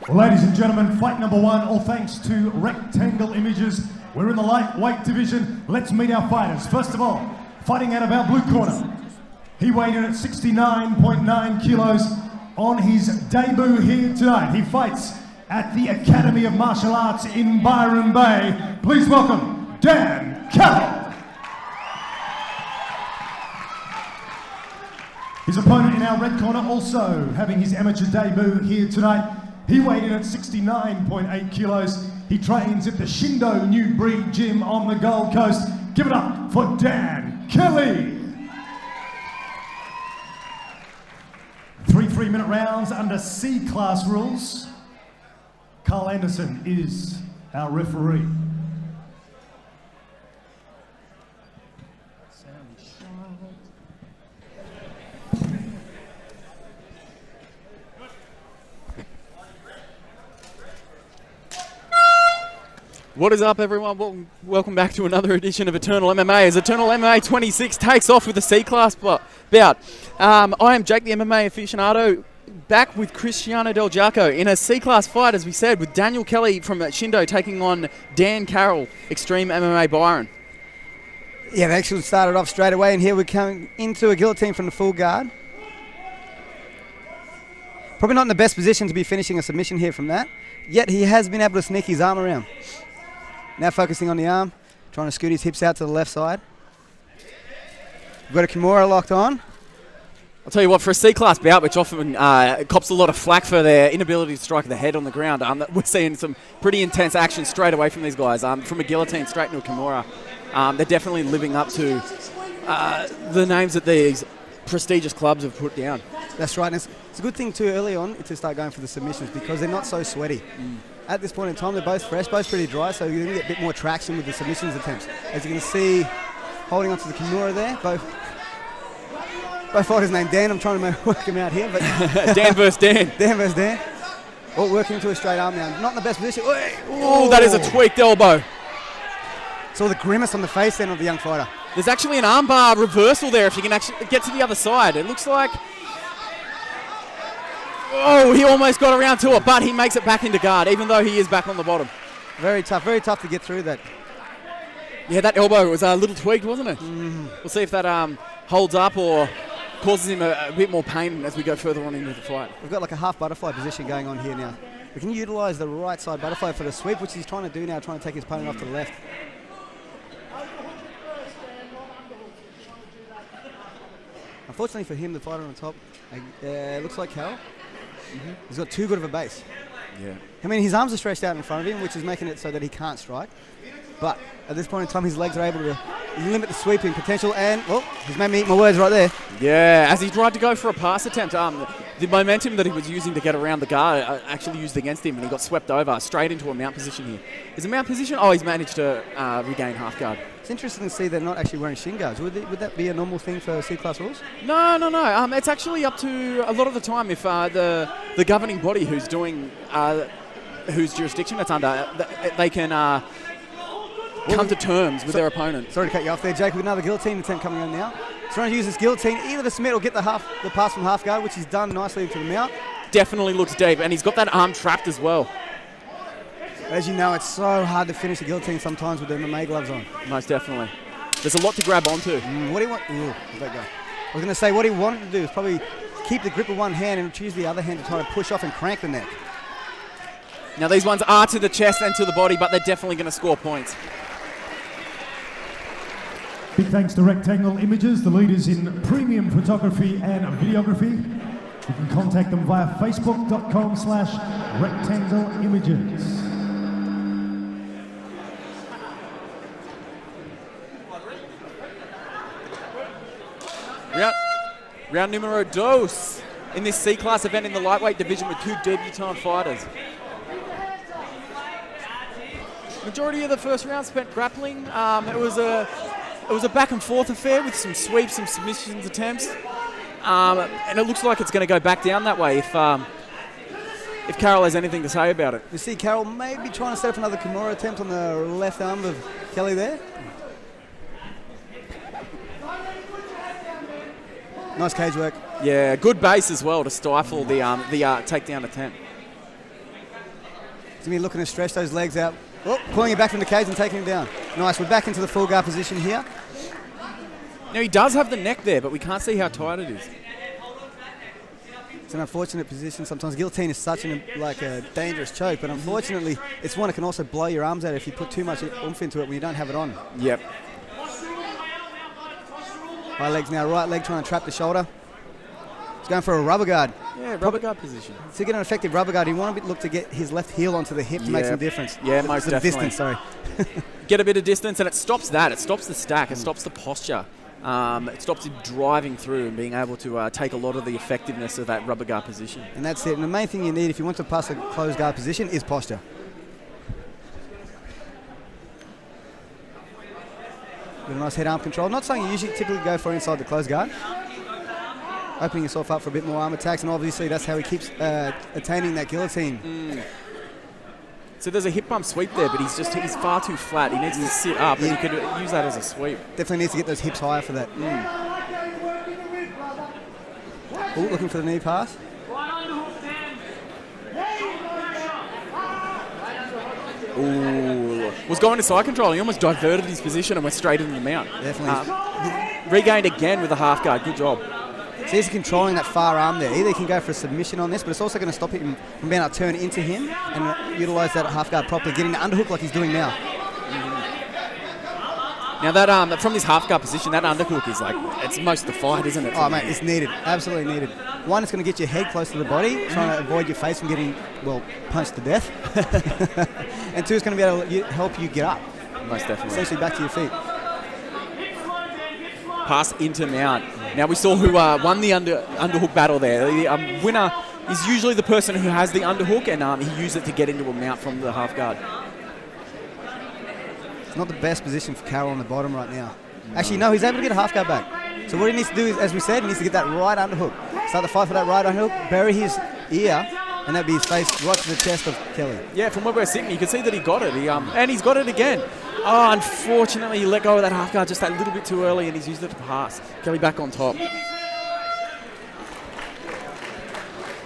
Ladies and gentlemen, fight number one, all thanks to Rectangle Images. We're in the lightweight division. Let's meet our fighters. First of all, fighting out of our blue corner. He weighed in at 69.9 kilos on his debut here tonight. He fights at the Academy of Martial Arts in Byron Bay. Please welcome Dan Carroll. His opponent in our red corner also having his amateur debut here tonight. He weighed in at 69.8 kilos. He trains at the Shindo New Breed Gym on the Gold Coast. Give it up for Dan Kelly. 3 3-minute rounds under C-class rules. Carl Anderson is our referee. What is up, everyone? Welcome back to another edition of Eternal MMA as Eternal MMA 26 takes off with the C-Class bout. I am Jake, the MMA aficionado, back with Cristiano Del Giaco in a C-Class fight, as we said, with Daniel Kelly from Shindo taking on Dan Carroll, Extreme MMA Byron. Yeah, they actually started off straight away, and here we're coming into a guillotine from the full guard. Probably not in the best position to be finishing a submission here from that, yet he has been able to sneak his arm around. Now focusing on the arm, trying to scoot his hips out to the left side. We've got a Kimura locked on. I'll tell you what, for a C-Class bout, which often cops a lot of flack for their inability to strike the head on the ground, we're seeing some pretty intense action straight away from these guys. From a guillotine straight into a Kimura. They're definitely living up to the names that these prestigious clubs have put down. That's right, and it's a good thing too early on to start going for the submissions because they're not so sweaty. At this point in time, they're both fresh, both pretty dry, so you're going to get a bit more traction with the submissions attempts. As you can see, holding onto the Kimura there, both fighters named Dan. I'm trying to work him out here, but Dan versus Dan. Dan versus Dan. Oh, working into a straight arm now. Not in the best position. Oh, that is a tweaked elbow. Saw the grimace on the face then of the young fighter. There's actually an armbar reversal there if you can actually get to the other side. It looks like... Oh, he almost got around to it, but he makes it back into guard, even though he is back on the bottom. Very tough to get through that. Yeah, that elbow was a little tweaked, wasn't it? We'll see if that holds up or causes him a bit more pain as we go further on into the fight. We've got like a half butterfly position going on here now. We can utilise the right side butterfly for the sweep, which he's trying to do now, trying to take his opponent off to the left. Unfortunately for him, the fighter on top looks like Carroll. He's got too good of a base. Yeah. I mean, his arms are stretched out in front of him, which is making it so that he can't strike. But at this point in time, his legs are able to limit the sweeping potential. And, well, he's made me eat my words right there. Yeah, as he tried to go for a pass attempt, the momentum that he was using to get around the guard actually used against him, and he got swept over straight into a mount position here. Is it mount position? Oh, he's managed to regain half guard. It's interesting to see they're not actually wearing shin guards. Would that be a normal thing for C-Class rules? No. It's actually up to a lot of the time if the governing body who's doing whose jurisdiction it's under, they can come to terms with their opponent. Sorry to cut you off there, Jake. With another guillotine attempt coming on now. He's trying to use this guillotine either to submit or get the pass from half guard, which he's done nicely into the mount. Definitely looks deep, and he's got that arm trapped as well. As you know, it's so hard to finish a guillotine sometimes with the MMA gloves on. Most definitely. There's a lot to grab onto. What do you want? Ooh, where'd that go? I was going to say what he wanted to do is probably keep the grip of one hand and choose the other hand to try to push off and crank the neck. Now these ones are to the chest and to the body, but they're definitely going to score points. Big thanks to Rectangle Images, the leaders in premium photography and videography. You can contact them via facebook.com/rectangleimages. Round numero dos in this C-Class event in the lightweight division with two debutant fighters. Majority of the first round spent grappling. It was a back and forth affair with some sweeps, some submissions attempts, and it looks like it's going to go back down that way if Carroll has anything to say about it. You see Carroll maybe trying to set up another Kimura attempt on the left arm of Kelly there. Nice cage work. Yeah, good base as well to stifle the takedown attempt. to be looking to stretch those legs out. Oh, pulling it back from the cage and taking him down. Nice. We're back into the full guard position here. Now he does have the neck there, but we can't see how tight it is. It's an unfortunate position. Sometimes guillotine is such a dangerous choke, but unfortunately, it's one that can also blow your arms out if you put too much oomph into it when you don't have it on. Yep. High legs now, right leg trying to trap the shoulder. He's going for a rubber guard. Yeah, rubber guard position. To get an effective rubber guard, you want to look to get his left heel onto the hip to make some difference. Yeah, most definitely. Distance, sorry. Get a bit of distance, and it stops that. It stops the stack. It stops the posture. It stops him driving through and being able to take a lot of the effectiveness of that rubber guard position. And that's it. And the main thing you need if you want to pass a closed guard position is posture. With a nice head arm control. Not something you usually typically go for inside the closed guard. Opening yourself up for a bit more arm attacks, and obviously that's how he keeps attaining that guillotine. So there's a hip bump sweep there, but he's far too flat. He needs to sit up, and you could use that as a sweep. Definitely needs to get those hips higher for that. Ooh, looking for the knee pass. Ooh, was going to side control. He almost diverted his position and went straight into the mount. Definitely. Regained again with a half guard. Good job. So he's controlling that far arm there. Either he can go for a submission on this, but it's also going to stop him from being able to turn into him and utilise that half guard properly, getting the underhook like he's doing now. Now that from this half guard position, that underhook is it's most of the fight, isn't it? Oh mate, it's needed, absolutely needed. One, it's going to get your head close to the body, trying to avoid your face from getting punched to death. And two, it's going to be able to help you get up. Most definitely. Essentially back to your feet. Pass into mount. Now we saw who won the underhook battle there. The winner is usually the person who has the underhook, and he used it to get into a mount from the half guard. It's not the best position for Carroll on the bottom right now. Actually, no, he's able to get a half guard back. So what he needs to do is, as we said, he needs to get that right underhook. Start the fight for that right underhook, bury his ear, and that'd be his face right to the chest of Kelly. Yeah, from where we're sitting, you can see that he got it. And he's got it again. Oh, unfortunately, he let go of that half guard just that little bit too early, and he's used it to pass. Kelly back on top.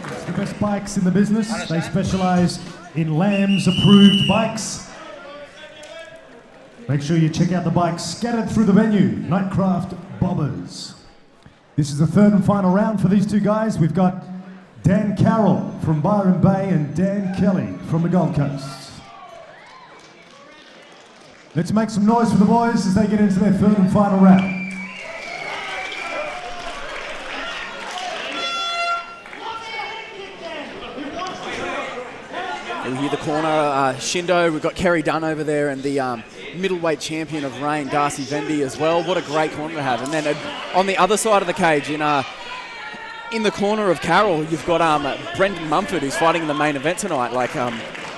It's the best bikes in the business. They specialise in Lamb's approved bikes. Make sure you check out the bikes scattered through the venue. Nightcraft Bobbers. This is the third and final round for these two guys. We've got Dan Carroll from Byron Bay and Dan Kelly from the Gold Coast. Let's make some noise for the boys as they get into their third and final round. We hear the corner, Shindo. We've got Kerry Dunn over there, and the middleweight champion of Reign, Darcy Vendy, as well. What a great corner to have. And then on the other side of the cage, in the corner of Carroll, you've got Brendan Mumford, who's fighting in the main event tonight.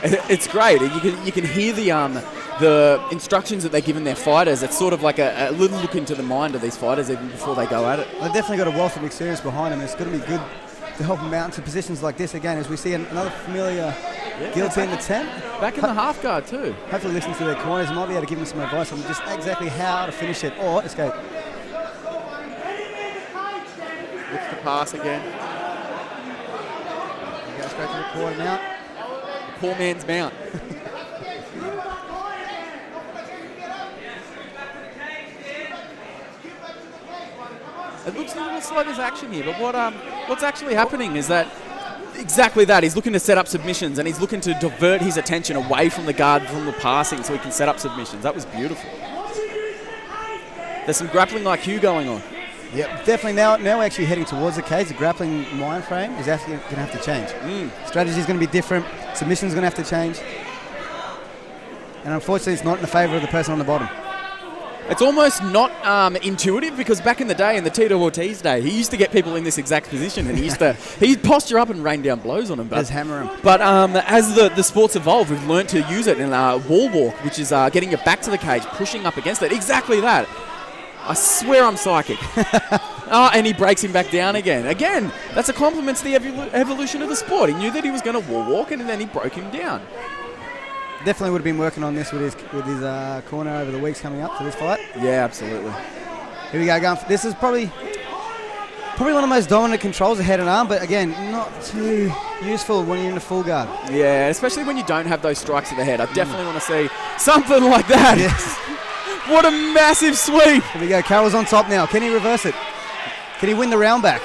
It's great. You can hear the instructions that they're giving their fighters. It's sort of like a little look into the mind of these fighters even before they go at it. They've definitely got a wealth of experience behind them. It's going to be good to help them out into positions like this again, as we see another familiar guillotine attempt. Back in the half guard too. Hopefully listen to their corners. Might be able to give them some advice on just exactly how to finish it or escape. Looks to pass again. He goes straight to the corner mount. The poor man's mount. It looks a little slow, there's action here, but what's actually happening is that exactly that. He's looking to set up submissions, and he's looking to divert his attention away from the guard, from the passing, so he can set up submissions. That was beautiful. There's some grappling IQ going on. Yep, definitely. Now we're actually heading towards the cage. The grappling mind frame is actually going to have to change. Strategy is going to be different. Submission is going to have to change. And unfortunately, it's not in the favour of the person on the bottom. It's almost not intuitive, because back in the day, in the Tito Ortiz day, he used to get people in this exact position, and he'd posture up and rain down blows on them. Just hammer him. But as the sport's evolved, we've learned to use it in wall walk, which is getting your back to the cage, pushing up against it. Exactly that. I swear I'm psychic. And he breaks him back down again. Again, that's a compliment to the evolution of the sport. He knew that he was going to wall walk, and then he broke him down. Definitely would have been working on this with his corner over the weeks coming up to this fight. Yeah, absolutely. Here we go. This is probably Probably one of the most dominant controls of head and arm, but again, not too useful when you're in a full guard. Yeah, especially when you don't have those strikes at the head. I definitely want to see something like that. Yes. What a massive sweep. Here we go. Carroll's on top now. Can he reverse it? Can he win the round back?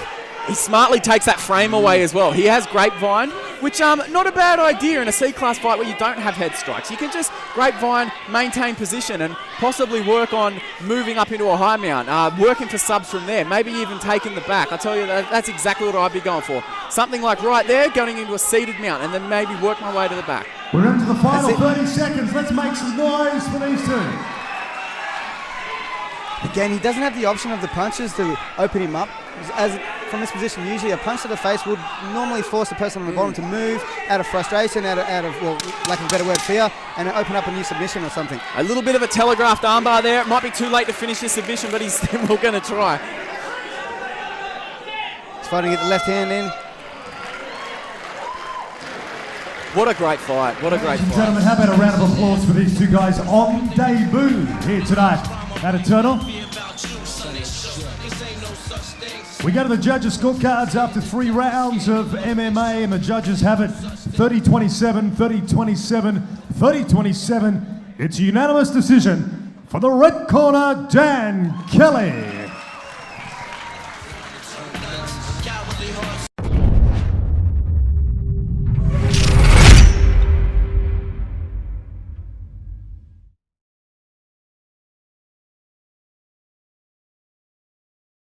He smartly takes that frame away as well. He has grapevine, which not a bad idea in a C-class fight where you don't have head strikes. You can just grapevine, maintain position, and possibly work on moving up into a high mount, working for subs from there, maybe even taking the back. I tell you, that's exactly what I'd be going for. Something like right there, going into a seated mount, and then maybe work my way to the back. We're into the final 30 seconds. Let's make some noise for these two. Again, he doesn't have the option of the punches to open him up. As from this position, usually a punch to the face would normally force the person on the bottom to move out of frustration, out of well, lack of a better word, fear, and open up a new submission or something. A little bit of a telegraphed armbar there. It might be too late to finish this submission, but he's still going to try. He's fighting at the left hand in. What a great fight. What a great Ladies and fight. gentlemen, how about a round of applause for these two guys on debut here tonight at Eternal. We go to the judges' scorecards after 3 rounds of MMA, and the judges have it 30-27, 30-27, 30-27. It's a unanimous decision for the red corner, Dan Kelly.